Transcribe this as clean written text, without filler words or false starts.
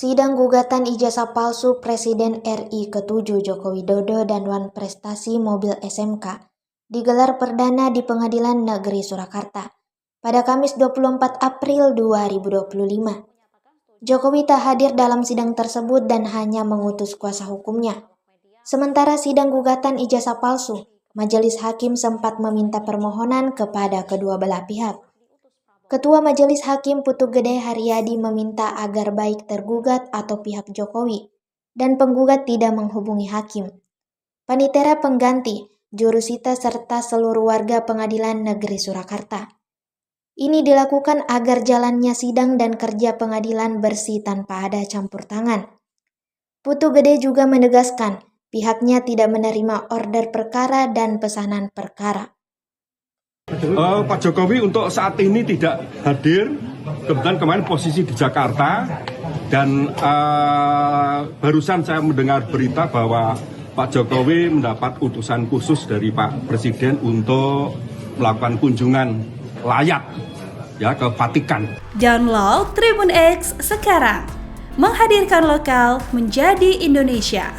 Sidang gugatan ijazah palsu Presiden RI ke-7 Joko Widodo dan Wan Prestasi Mobil SMK digelar perdana di Pengadilan Negeri Surakarta pada Kamis 24 April 2025. Jokowi tak hadir dalam sidang tersebut dan hanya mengutus kuasa hukumnya. Sementara sidang gugatan ijazah palsu, Majelis Hakim sempat meminta permohonan kepada kedua belah pihak. Ketua Majelis Hakim Putu Gede Haryadi meminta agar baik tergugat atau pihak Jokowi dan penggugat tidak menghubungi hakim, panitera pengganti, jurusita serta seluruh warga Pengadilan Negeri Surakarta. Ini dilakukan agar jalannya sidang dan kerja pengadilan bersih tanpa ada campur tangan. Putu Gede juga menegaskan pihaknya tidak menerima order perkara dan pesanan perkara. Pak Jokowi untuk saat ini tidak hadir, kebetulan kemarin posisi di Jakarta, dan barusan saya mendengar berita bahwa Pak Jokowi mendapat utusan khusus dari Pak Presiden untuk melakukan kunjungan layak ya ke Vatikan. Download Tribun X sekarang, menghadirkan lokal menjadi Indonesia.